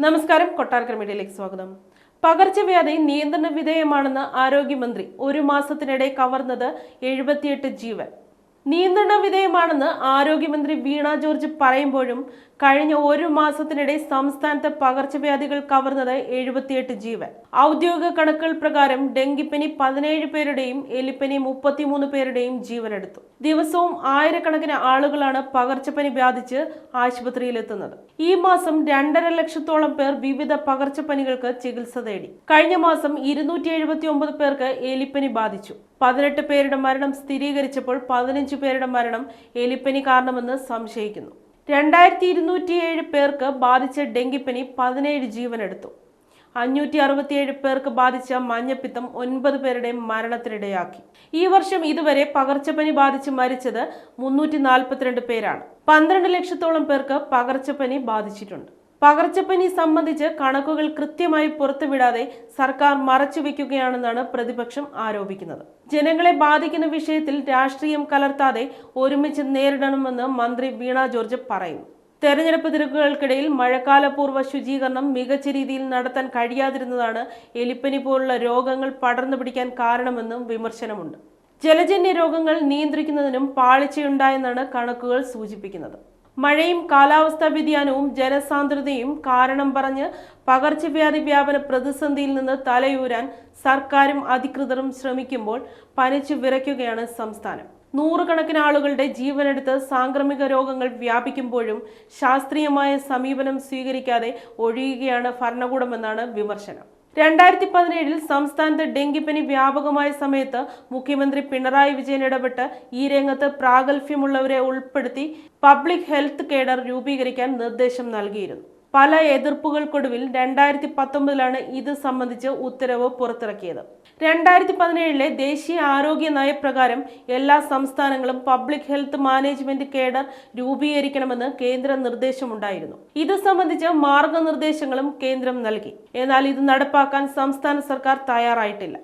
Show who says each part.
Speaker 1: നമസ്കാരം, കൊട്ടാരക്കര മീഡിയയിലേക്ക് സ്വാഗതം. പകർച്ചവ്യാധി നിയന്ത്രണ വിധേയമാണെന്ന് ആരോഗ്യമന്ത്രി. ഒരു മാസത്തിനിടെ കവർന്നത് 78 ജീവൻ. നിയന്ത്രണ വിധേയമാണെന്ന് ആരോഗ്യമന്ത്രി വീണ ജോർജ് പറയുമ്പോഴും കഴിഞ്ഞ ഒരു മാസത്തിനിടെ സംസ്ഥാനത്ത് പകർച്ചവ്യാധികൾ കവർന്നത് 78 ജീവൻ. ഔദ്യോഗിക കണക്കുകൾ പ്രകാരം ഡെങ്കിപ്പനി 17 പേരുടെയും എലിപ്പനി 33 പേരുടെയും ജീവനെടുത്തു. ദിവസവും ആയിരക്കണക്കിന് ആളുകളാണ് പകർച്ചപ്പനി ബാധിച്ച് ആശുപത്രിയിലെത്തുന്നത്. ഈ മാസം 2.5 ലക്ഷത്തോളം പേർ വിവിധ പകർച്ചപ്പനികൾക്ക് ചികിത്സ തേടി. കഴിഞ്ഞ മാസം 279 പേർക്ക് എലിപ്പനി ബാധിച്ചു. 18 പേരുടെ മരണം സ്ഥിരീകരിച്ചപ്പോൾ 15 പേരുടെ മരണം എലിപ്പനി കാരണമെന്ന് സംശയിക്കുന്നു. 2207 പേർക്ക് ബാധിച്ച ഡെങ്കിപ്പനി 17 ജീവനെടുത്തു. 567 പേർക്ക് ബാധിച്ച മഞ്ഞപ്പിത്തം 9 പേരുടെ മരണത്തിനിടയാക്കി. ഈ വർഷം ഇതുവരെ പകർച്ചപ്പനി ബാധിച്ച് മരിച്ചത് 342 പേരാണ്. 12 ലക്ഷത്തോളം പേർക്ക് പകർച്ചപ്പനി ബാധിച്ചിട്ടുണ്ട്. പകർച്ചപ്പനി സംബന്ധിച്ച് കണക്കുകൾ കൃത്യമായി പുറത്തുവിടാതെ സർക്കാർ മറച്ചുവെക്കുകയാണെന്നാണ് പ്രതിപക്ഷം ആരോപിക്കുന്നത്. ജനങ്ങളെ ബാധിക്കുന്ന വിഷയത്തിൽ രാഷ്ട്രീയം കലർത്താതെ ഒരുമിച്ച് നേരിടണമെന്ന് മന്ത്രി വീണ ജോർജ് പറയുന്നു. തെരഞ്ഞെടുപ്പ് തിരക്കുകൾക്കിടയിൽ മഴക്കാലപൂർവ്വ ശുചീകരണം മികച്ച രീതിയിൽ നടത്താൻ കഴിയാതിരുന്നതാണ് എലിപ്പനി പോലുള്ള രോഗങ്ങൾ പടർന്നു പിടിക്കാൻ കാരണമെന്നും വിമർശനമുണ്ട്. ജലജന്യ രോഗങ്ങൾ നിയന്ത്രിക്കുന്നതിനും പാളിച്ചയുണ്ടായെന്നാണ് കണക്കുകൾ സൂചിപ്പിക്കുന്നത്. മഴയും കാലാവസ്ഥാ വ്യതിയാനവും ജനസാന്ദ്രതയും കാരണം പറഞ്ഞ് പകർച്ചവ്യാധി വ്യാപന പ്രതിസന്ധിയിൽ നിന്ന് തലയൂരാൻ സർക്കാരും അധികൃതരും ശ്രമിക്കുമ്പോൾ പനിച്ചു വിറയ്ക്കുകയാണ് സംസ്ഥാനം. നൂറുകണക്കിന് ആളുകളുടെ ജീവനെടുത്ത് സാംക്രമിക രോഗങ്ങൾ വ്യാപിക്കുമ്പോഴും ശാസ്ത്രീയമായ സമീപനം സ്വീകരിക്കാതെ ഒഴിയുകയാണ് ഭരണകൂടമെന്നാണ് വിമർശനം. 2017 സംസ്ഥാനത്ത് ഡെങ്കിപ്പനി വ്യാപകമായ സമയത്ത് മുഖ്യമന്ത്രി പിണറായി വിജയൻ ഇടപെട്ട് ഈ രംഗത്ത് പ്രാഗൽഭ്യമുള്ളവരെ ഉൾപ്പെടുത്തി പബ്ലിക് ഹെൽത്ത് കേഡർ രൂപീകരിക്കാൻ നിർദ്ദേശം നൽകിയിരുന്നു. പല എതിർപ്പുകൾക്കൊടുവിൽ 2019 ഇത് സംബന്ധിച്ച് ഉത്തരവ് പുറത്തിറക്കിയത്. 2017 ദേശീയ ആരോഗ്യ നയപ്രകാരം എല്ലാ സംസ്ഥാനങ്ങളും പബ്ലിക് ഹെൽത്ത് മാനേജ്മെന്റ് കേഡർ രൂപീകരിക്കണമെന്ന് കേന്ദ്ര നിർദ്ദേശമുണ്ടായിരുന്നു. ഇത് സംബന്ധിച്ച് മാർഗനിർദ്ദേശങ്ങളും കേന്ദ്രം നൽകി. എന്നാൽ ഇത് നടപ്പാക്കാൻ സംസ്ഥാന സർക്കാർ തയ്യാറായിട്ടില്ല.